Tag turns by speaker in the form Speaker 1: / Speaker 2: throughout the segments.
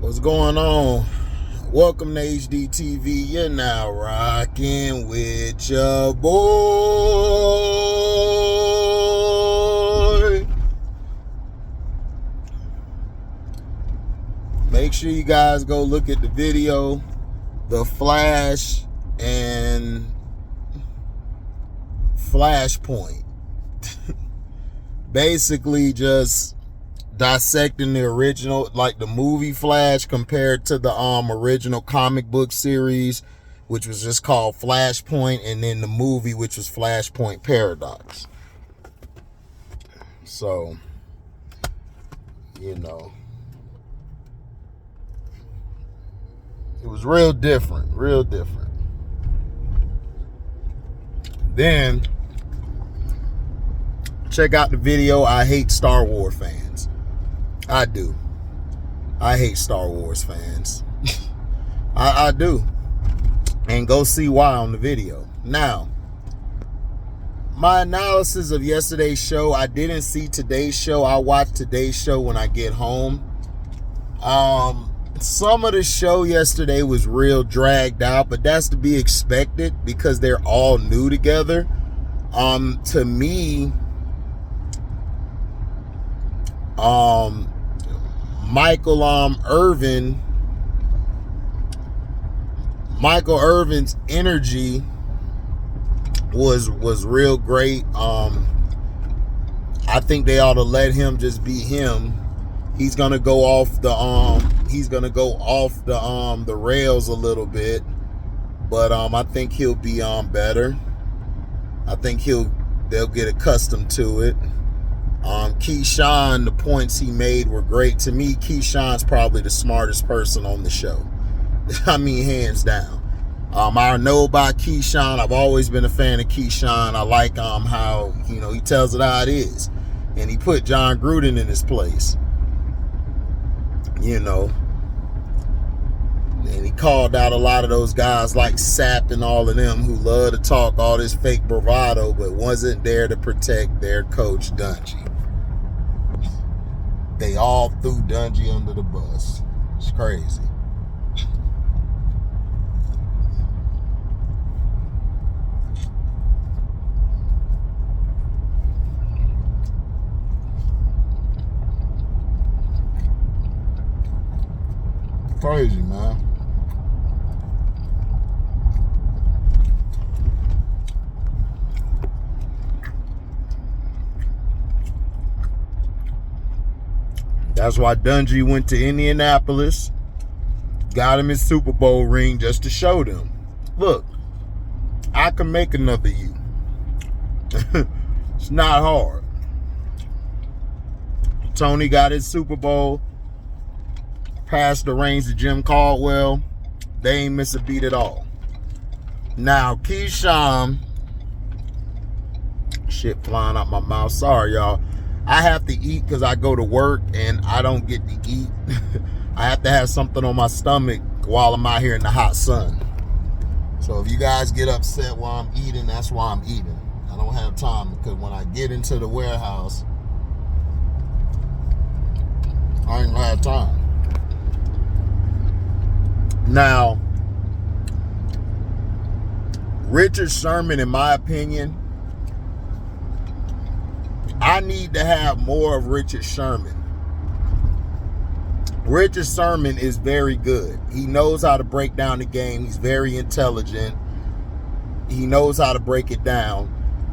Speaker 1: What's going on? Welcome to HDTV. You're now rocking with your boy. Make sure you guys go look at the video, the Flash and Flashpoint. Basically just dissecting the original, like the movie Flash compared to the original comic book series, which was just called Flashpoint, and then the movie, which was Flashpoint Paradox. So, you know, it was real different. Then check out the video. I hate Star Wars fans. I do. I hate Star Wars fans. I do. And go see why on the video. Now, my analysis of yesterday's show, I didn't see today's show. I'll watch today's show when I get home. Some of the show yesterday was real dragged out, but that's to be expected because they're all new together. To me, Michael Irvin's energy was real great. I think they ought to let him just be him. He's gonna go off the the rails a little bit, but I think he'll be better. I think they'll get accustomed to it. Keyshawn, the points he made were great. To me, Keyshawn's probably the smartest person on the show. I mean, hands down. I know about Keyshawn. I've always been a fan of Keyshawn. I like how, he tells it how it is. And he put John Gruden in his place. And he called out a lot of those guys like Sapp and all of them who love to talk all this fake bravado but wasn't there to protect their coach, Dungy. They all threw Dungy under the bus. It's crazy. Crazy, man. That's why Dungy went to Indianapolis, got him his Super Bowl ring just to show them, look, I can make another you. It's not hard. Tony got his Super Bowl, passed the reins to Jim Caldwell. They ain't miss a beat at all. Now, Keyshawn, shit flying out my mouth. Sorry, y'all. I have to eat because I go to work and I don't get to eat. I have to have something on my stomach while I'm out here in the hot sun. So if you guys get upset while I'm eating, that's why I'm eating. I don't have time because when I get into the warehouse, I ain't gonna have time. Now, Richard Sherman, in my opinion, I need to have more of Richard Sherman. Richard Sherman is very good. He knows how to break down the game. He's very intelligent. He knows how to break it down.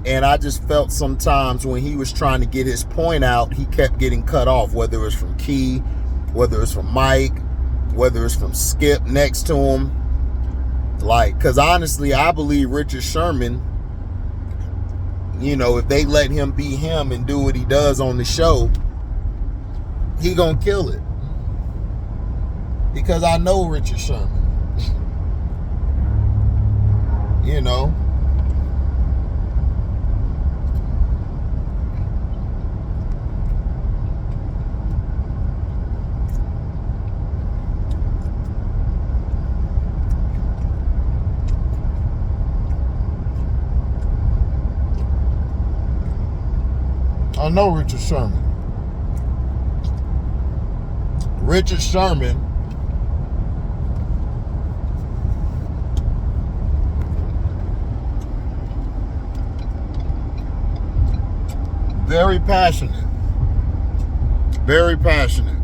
Speaker 1: And I just felt sometimes when he was trying to get his point out, he kept getting cut off, whether it was from Key, whether it was from Mike, whether it's from Skip next to him. Because honestly, I believe Richard Sherman, if they let him be him and do what he does on the show, he gonna kill it. Because I know Richard Sherman. I know Richard Sherman. Richard Sherman Very passionate. Very passionate.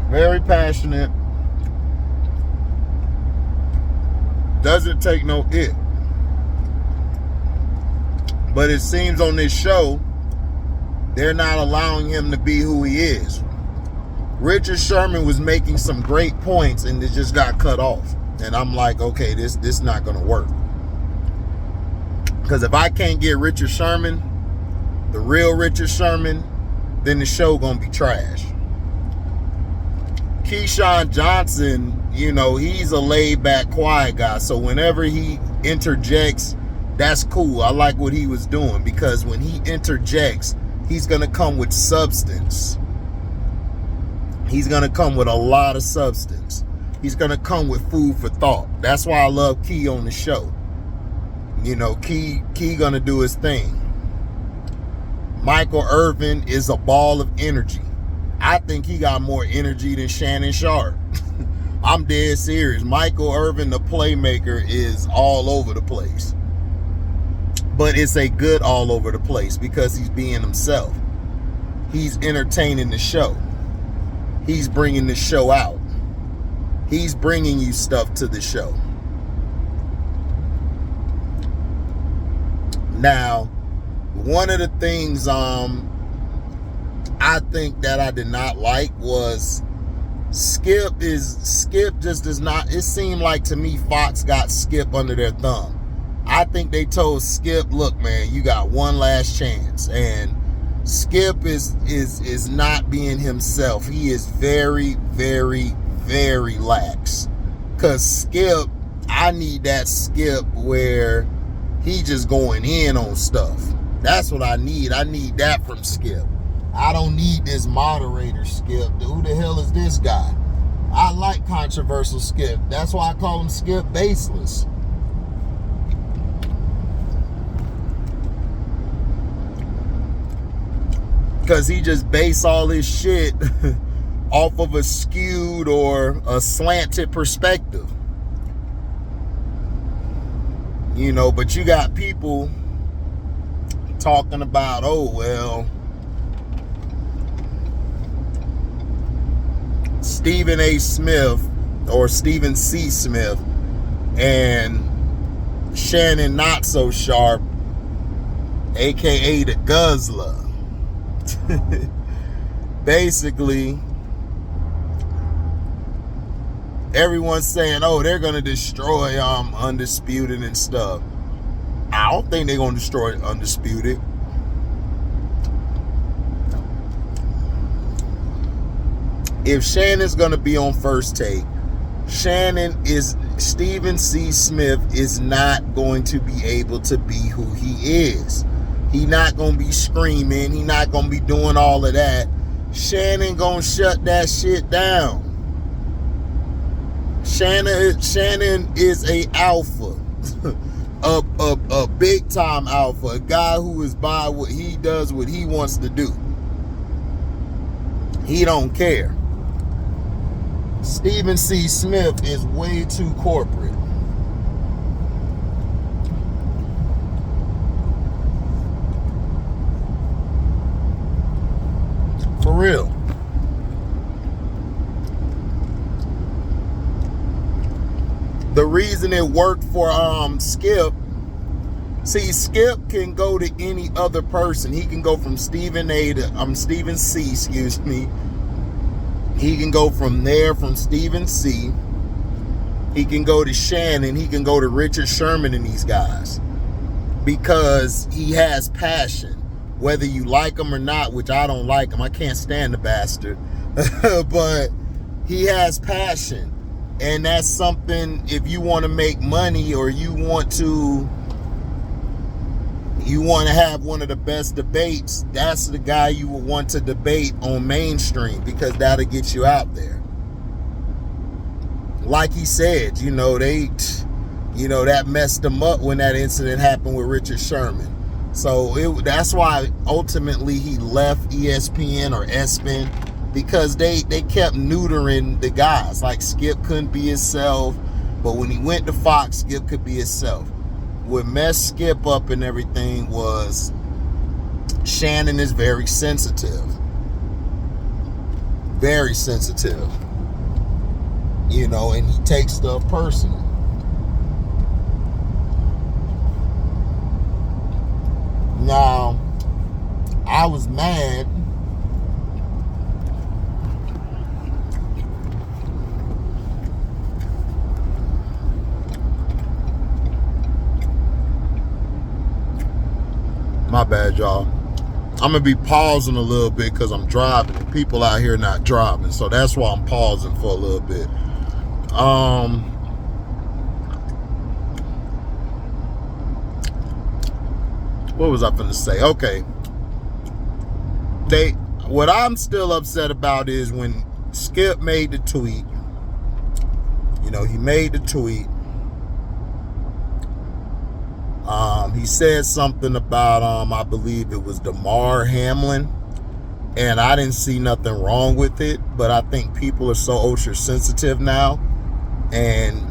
Speaker 1: Very passionate. Doesn't take no it. But it seems on this show, they're not allowing him to be who he is. Richard Sherman was making some great points and it just got cut off. And I'm like, okay, this not going to work. Because if I can't get Richard Sherman, the real Richard Sherman, then the show going to be trash. Keyshawn Johnson, you know, he's a laid-back, quiet guy. So whenever he interjects, that's cool. I like what he was doing because when he interjects, he's going to come with substance. He's going to come with a lot of substance. He's going to come with food for thought. That's why I love Key on the show. You know, Key going to do his thing. Michaelirvin is a ball of energy. I think he got more energy than Shannon Sharp. I'm dead serious. Michaelirvin, the playmaker, is all over the place. But it's a good all over the place because he's being himself. He's entertaining the show. He's bringing the show out. He's bringing you stuff to the show. Now, one of the things I think that I did not like was Skip just does not, it seemed like to me Fox got Skip under their thumb. I think they told Skip, look man, you got one last chance. And Skip is not being himself. He is very, very, very lax. Cause Skip, I need that Skip where he just going in on stuff. That's what I need. I need that from Skip. I don't need this moderator Skip. Who the hell is this guy? I like controversial Skip. That's why I call him Skip Baseless. Because he just base all his shit off of a skewed or a slanted perspective. You know, but you got people talking about, oh, well, Stephen A. Smith or Stephen C. Smith and Shannon Not So Sharp, aka the Guzzler. Basically, everyone's saying, oh, they're gonna destroy Undisputed and stuff. I don't think they're gonna destroy Undisputed. If Shannon's gonna be on First Take, Stephen C. Smith is not going to be able to be who he is. He not gonna be screaming. He not gonna be doing all of that. Shannon gonna shut that shit down. Shannon is a alpha, a big time alpha, a guy who is by what he does, what he wants to do. He don't care. Stephen C. Smith is way too corporate. For real. The reason it worked for Skip, see, Skip can go to any other person. He can go from Stephen A to Stephen C, excuse me. He can go from there, from Stephen C. He can go to Shannon. He can go to Richard Sherman and these guys. Because he has passion. Whether you like him or not, which I don't like him. I can't stand the bastard. But he has passion. And that's something, if you want to make money or you want to have one of the best debates, that's the guy you will want to debate on mainstream, because that'll get you out there. Like he said, that messed him up when that incident happened with Richard Sherman. So that's why ultimately he left ESPN or ESPN, because they kept neutering the guys. Like Skip couldn't be himself, but when he went to Fox, Skip could be himself. What messed Skip up and everything was Shannon is very sensitive. Very sensitive. You know, and he takes stuff personal. Now, I was mad my bad, y'all. I'm gonna be pausing a little bit because I'm driving. People out here not driving, so that's why I'm pausing for a little bit. What was I finna say? Okay. What I'm still upset about is when Skip made the tweet. You know, he made the tweet. He said something about, I believe it was Damar Hamlin. And I didn't see nothing wrong with it. But I think people are so ultra sensitive now. And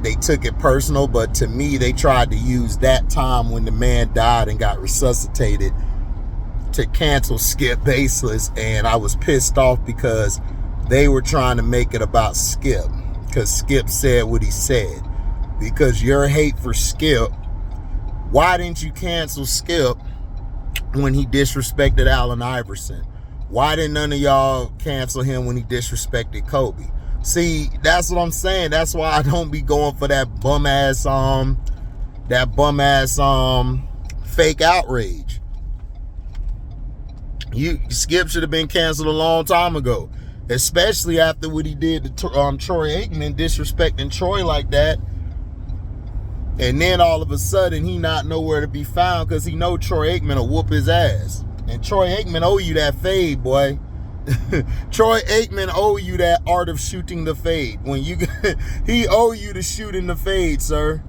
Speaker 1: they took it personal. But to me, they tried to use that time when the man died and got resuscitated to cancel Skip Baseless. And I was pissed off because they were trying to make it about Skip. Because Skip said what he said. Because your hate for Skip, why didn't you cancel Skip when he disrespected Allen Iverson? Why didn't none of y'all cancel him when he disrespected Kobe? See, that's what I'm saying. That's why I don't be going for that bum ass fake outrage. Skip should have been canceled a long time ago, especially after what he did to Troy Aikman, disrespecting Troy like that. And then all of a sudden, he not nowhere to be found because he know Troy Aikman will whoop his ass. And Troy Aikman owe you that fade, boy. Troy Aikman owe you that art of shooting the fade. He owe you the shooting the fade, sir.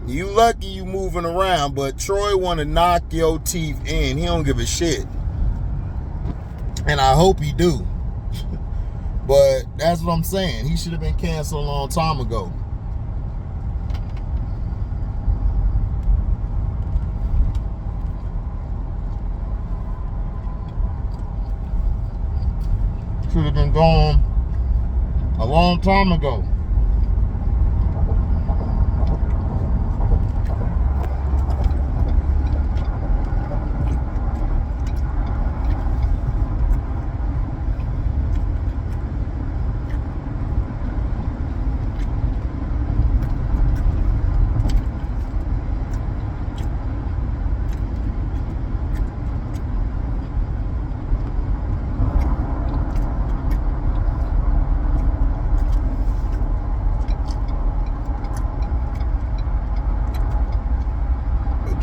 Speaker 1: You lucky you moving around, but Troy want to knock your teeth in. He don't give a shit. And I hope he do. But that's what I'm saying. He should have been canceled a long time ago. Should have been gone a long time ago.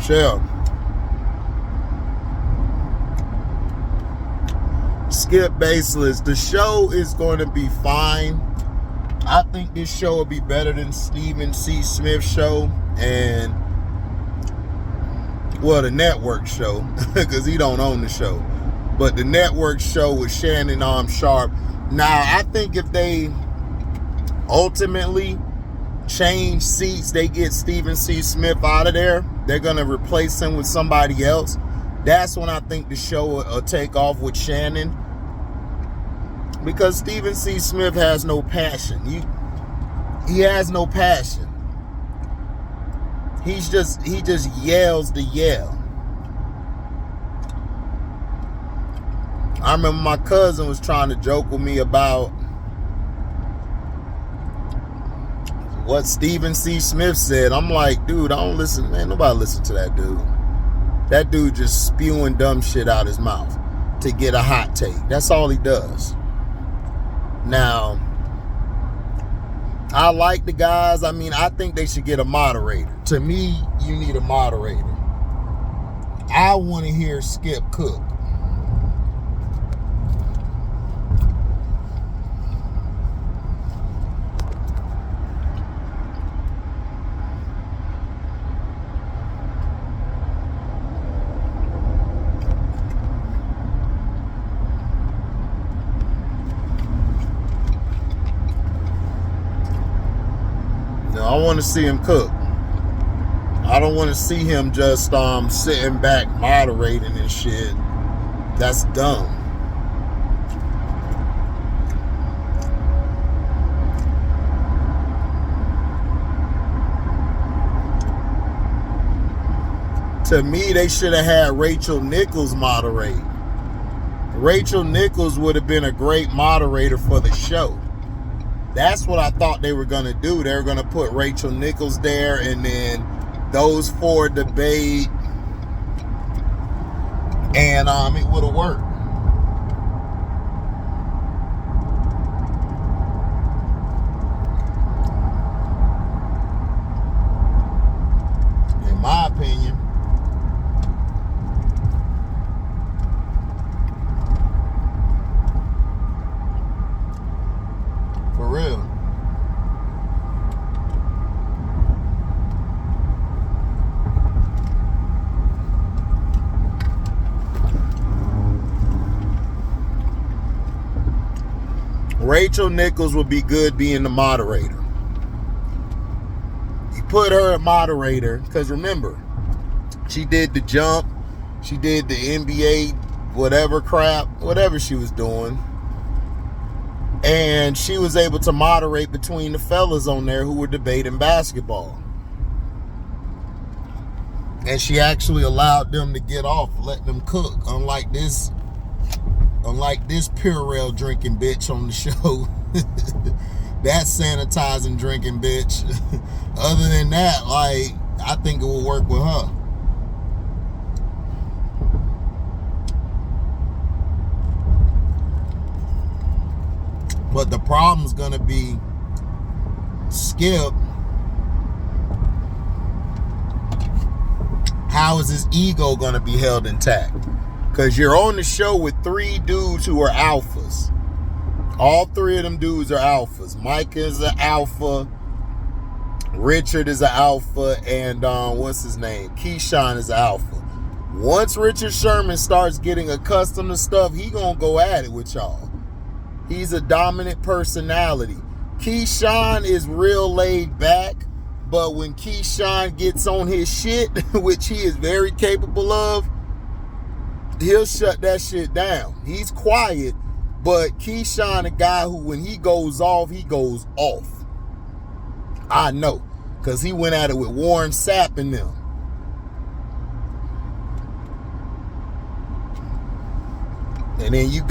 Speaker 1: Chill. Skip Baseless. The show is going to be fine. I think this show will be better than Stephen C. Smith's show and, well, the network show, because he don't own the show. But the network show with Shannon Sharp. Now, I think if they ultimately change seats, they get Stephen C. Smith out of there, they're going to replace him with somebody else. That's when I think the show will take off with Shannon. Because Stephen C. Smith has no passion. He has no passion. He just yells the yell. I remember my cousin was trying to joke with me about what Stephen C. Smith said. I'm like, dude, I don't listen, man. Nobody listen to that dude. That dude just spewing dumb shit out his mouth to get a hot take. That's all he does. Now, I like the guys. I mean, I think they should get a moderator. To me, you need a moderator. I want to hear Skip cook. I want to see him cook. I don't want to see him just sitting back moderating and shit. That's dumb. To me, they should have had Rachel Nichols moderate. Rachel Nichols would have been a great moderator for the show. That's what I thought they were going to do. They were going to put Rachel Nichols there, and then those four debate, and it would have worked. In my opinion. For real. Rachel Nichols would be good being the moderator. You put her a moderator, because remember, she did the jump, she did the NBA, whatever crap, whatever she was doing. And she was able to moderate between the fellas on there who were debating basketball. And she actually allowed them to get off, let them cook, unlike this Purell drinking bitch on the show. That sanitizing drinking bitch. Other than that, like, I think it will work with her. But the problem's gonna be Skip. How is his ego gonna be held intact? Because you're on the show with three dudes who are alphas. All three of them dudes are alphas. Mike is an alpha. Richard is an alpha. And what's his name? Keyshawn is an alpha. Once Richard Sherman starts getting accustomed to stuff, he gonna go at it with y'all. He's a dominant personality. Keyshawn is real laid back. But when Keyshawn gets on his shit, which he is very capable of, he'll shut that shit down. He's quiet, but Keyshawn, a guy who, when he goes off, he goes off. I know, because he went at it with Warren Sapp and them. And then you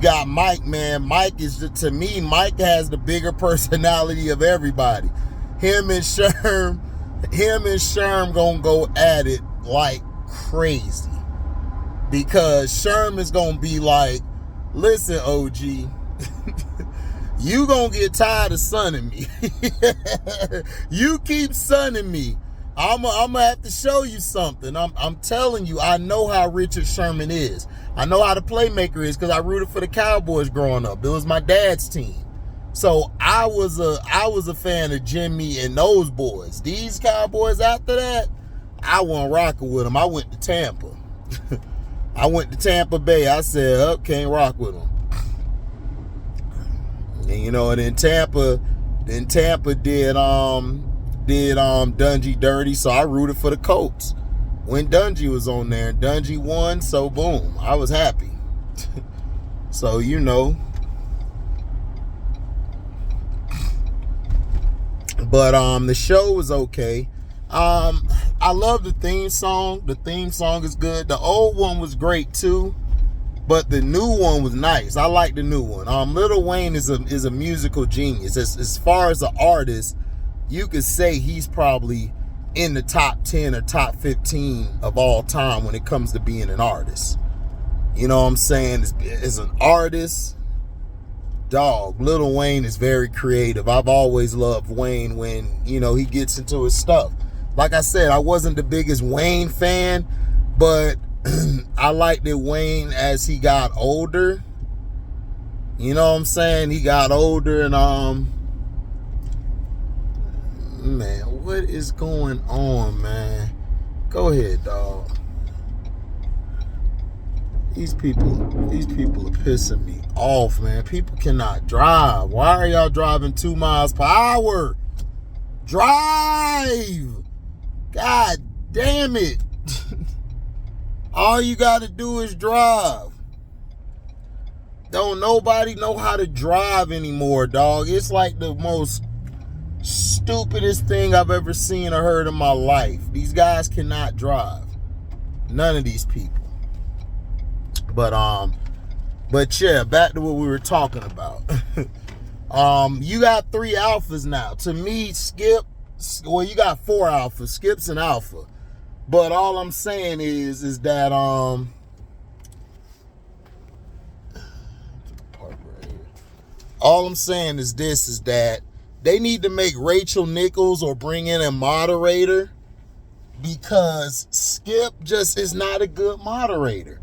Speaker 1: got Mike, man. Mike is, to me, Mike has the bigger personality of everybody. Him and Sherm gonna go at it like crazy. Because Sherm is gonna be like, listen, OG, you gonna get tired of sunning me. You keep sunning me. I'm gonna have to show you something. I'm telling you, I know how Richard Sherman is. I know how the playmaker is because I rooted for the Cowboys growing up. It was my dad's team. So I was a fan of Jimmy and those boys. These Cowboys after that, I wasn't rocking with them. I went to Tampa. I went to Tampa Bay. I said, oh, can't rock with them. And you know, and then Tampa did Dungy dirty, so I rooted for the Colts when Dungy was on there. And Dungy won, so boom, I was happy. So, you know. But the show was okay. I love the theme song. The theme song is good. The old one was great too, but the new one was nice. I like the new one. Lil Wayne is a musical genius. As far as an artist, you could say he's probably in the top 10 or top 15 of all time when it comes to being an artist. You know what I'm saying? As an artist, dog, Lil Wayne is very creative. I've always loved Wayne when, you know, he gets into his stuff. Like I said, I wasn't the biggest Wayne fan, but I liked it Wayne as he got older. You know what I'm saying? He got older and man, what is going on, man? Go ahead, dog. These people are pissing me off, man. People cannot drive. Why are y'all driving 2 miles per hour? Drive! God damn it. All you gotta do is drive. Don't nobody know how to drive anymore, dog. It's like the most stupidest thing I've ever seen or heard in my life. These guys cannot drive. None of these people. But yeah, back to what we were talking about. You got 3 alphas now. To me, you got 4 alphas. Skip's an alpha. But all I'm saying is that all I'm saying is that they need to make Rachel Nichols or bring in a moderator, because Skip just is not a good moderator.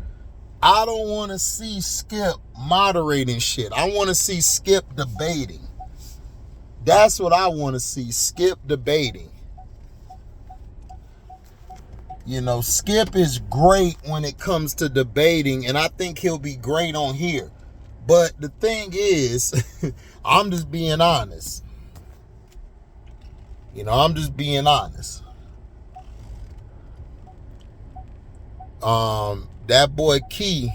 Speaker 1: I don't want to see Skip moderating shit. I want to see Skip debating. That's what I want to see, Skip debating. You know, Skip is great when it comes to debating, and I think he'll be great on here. But the thing is, I'm just being honest. You know, I'm just being honest. That boy Key,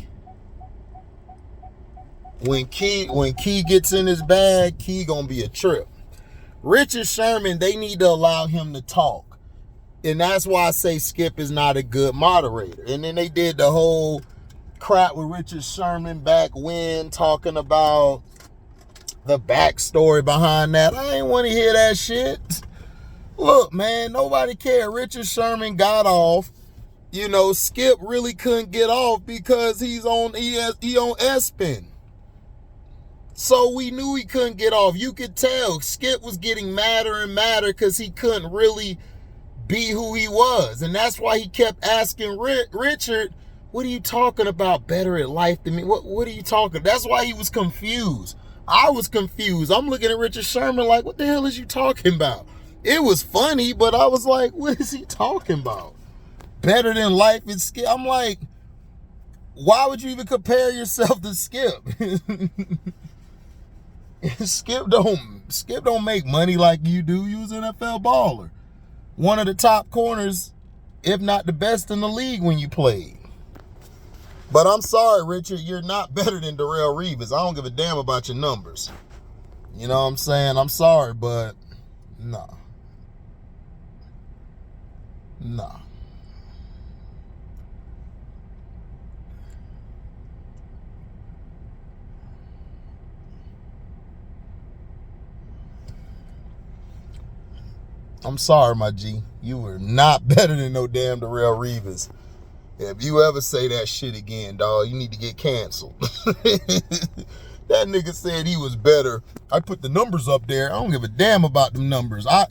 Speaker 1: when Key gets in his bag, Key gonna be a trip. Richard Sherman, they need to allow him to talk. And that's why I say Skip is not a good moderator. And then they did the whole crap with Richard Sherman back when, talking about the backstory behind that. I ain't want to hear that shit. Look, man, nobody cared. Richard Sherman got off. You know, Skip really couldn't get off because he on ESPN. So we knew he couldn't get off. You could tell Skip was getting madder and madder because he couldn't really be who he was. And that's why he kept asking Richard, what are you talking about, better at life than me? What are you talking? That's why he was confused. I was confused. I'm looking at Richard Sherman like, what the hell is you talking about? It was funny, but I was like, what is he talking about? Better than life is Skip. I'm like, why would you even compare yourself to Skip? Skip don't make money like you do. You was an NFL baller. One of the top corners, if not the best in the league when you played. But I'm sorry, Richard, you're not better than Darrelle Revis. I don't give a damn about your numbers. You know what I'm saying? I'm sorry, but no. I'm sorry, my G. You were not better than no damn Darrelle Revis. If you ever say that shit again, dog, you need to get canceled. That nigga said he was better. I put the numbers up there. I don't give a damn about them numbers. I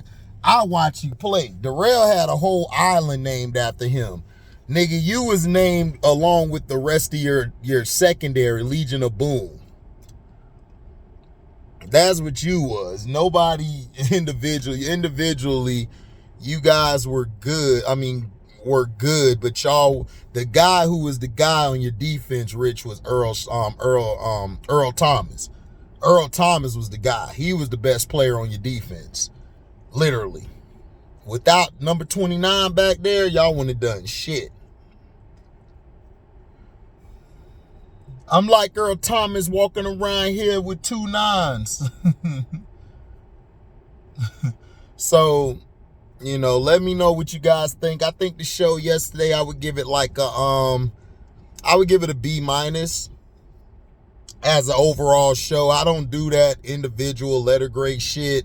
Speaker 1: watch you play. Darrelle had a whole island named after him. Nigga, you was named along with the rest of your secondary, Legion of Boom. That's what you was. Nobody individually, you guys were good. I mean, were good, but y'all, the guy who was the guy on your defense, Rich, was Earl Thomas. Earl Thomas was the guy. He was the best player on your defense. Literally. Without number 29 back there, y'all wouldn't have done shit. I'm like Earl Thomas walking around here with 2 9s. So, you know, let me know what you guys think. I think the show yesterday, I would give it like I would give it a B- as an overall show. I don't do that individual letter grade shit.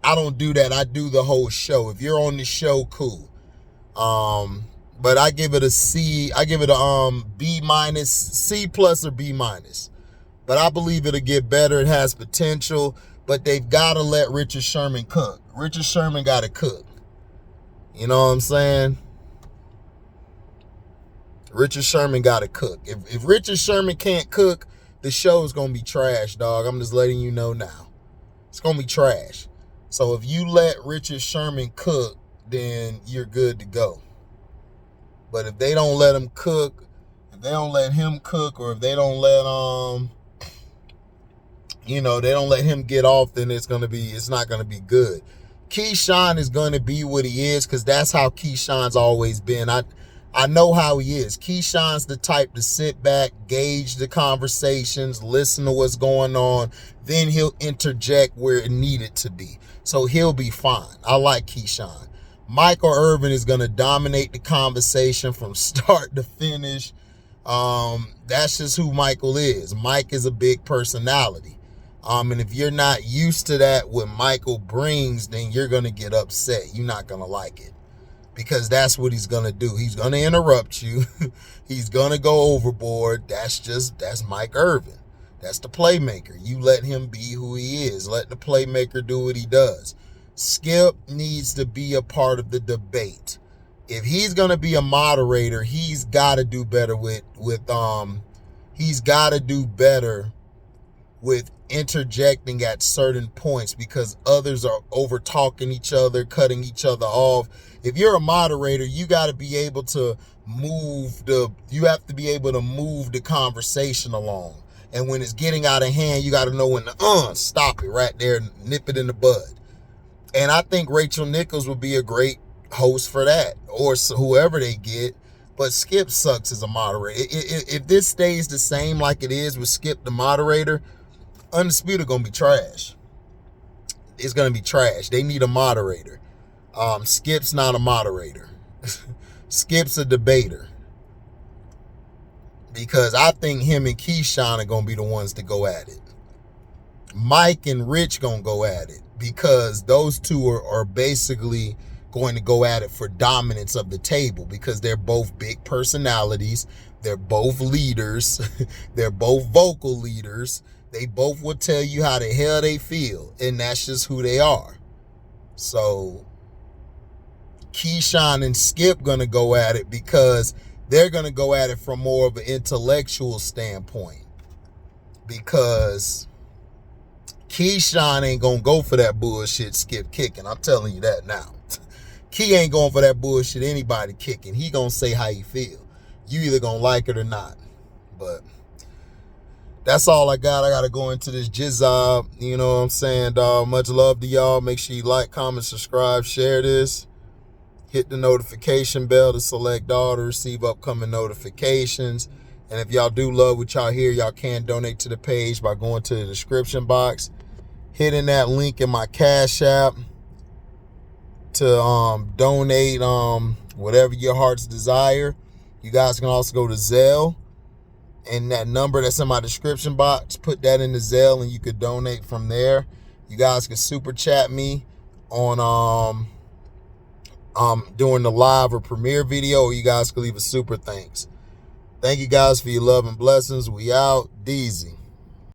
Speaker 1: I don't do that. I do the whole show. If you're on the show, cool. But I give it a C. I give it a B-, C+ or B-. But I believe it'll get better. It has potential. But they've got to let Richard Sherman cook. Richard Sherman got to cook. You know what I'm saying? Richard Sherman got to cook. If Richard Sherman can't cook, the show's going to be trash, dog. I'm just letting you know now. It's going to be trash. So if you let Richard Sherman cook, then you're good to go. But if they don't let him cook, if they don't let him cook, or if they don't let they don't let him get off, then it's not gonna be good. Keyshawn is gonna be what he is because that's how Keyshawn's always been. I know how he is. Keyshawn's the type to sit back, gauge the conversations, listen to what's going on, then he'll interject where it needed to be. So he'll be fine. I like Keyshawn. Michael Irvin is going to dominate the conversation from start to finish. That's just who Michael is. Mike is a big personality. And if you're not used to that, what Michael brings, then you're going to get upset. You're not going to like it. Because that's what he's going to do. He's going to interrupt you. He's going to go overboard. That's Mike Irvin. That's the playmaker. You let him be who he is. Let the playmaker do what he does. Skip needs to be a part of the debate. If he's going to be a moderator, he's got to do better with interjecting at certain points because others are over talking each other, cutting each other off. If you're a moderator, you got to be able to move the conversation along. And when it's getting out of hand, you got to know when to stop it right there, nip it in the bud. And I think Rachel Nichols would be a great host for that, or whoever they get. But Skip sucks as a moderator. If this stays the same like it is with Skip the moderator, Undisputed gonna be trash. It's gonna be trash. They need a moderator. Skip's not a moderator. Skip's a debater. Because I think him and Keyshawn are gonna be the ones to go at it. Mike and Rich gonna go at it because those two are basically going to go at it for dominance of the table because they're both big personalities. They're both leaders. They're both vocal leaders. They both will tell you how the hell they feel, and that's just who they are. So Keyshawn and Skip gonna go at it because they're gonna go at it from more of an intellectual standpoint. Because Keyshawn ain't gonna go for that bullshit Skip kicking. I'm telling you that now. Key ain't going for that bullshit anybody kicking. He gonna say how he feel. You either gonna like it or not. But that's all I got. I got to go into this jizzab. You know what I'm saying, dog? Much love to y'all. Make sure you like, comment, subscribe, share this. Hit the notification bell to select all to receive upcoming notifications. And if y'all do love what y'all hear, y'all can donate to the page by going to the description box, hitting that link in my Cashapp to donate whatever your heart's desire. You guys can also go to Zelle. And that number that's in my description box, put that in the Zelle and you could donate from there. You guys can super chat me on doing the live or premiere video, or you guys can leave a super thanks. Thank you guys for your love and blessings. We out. Deezy.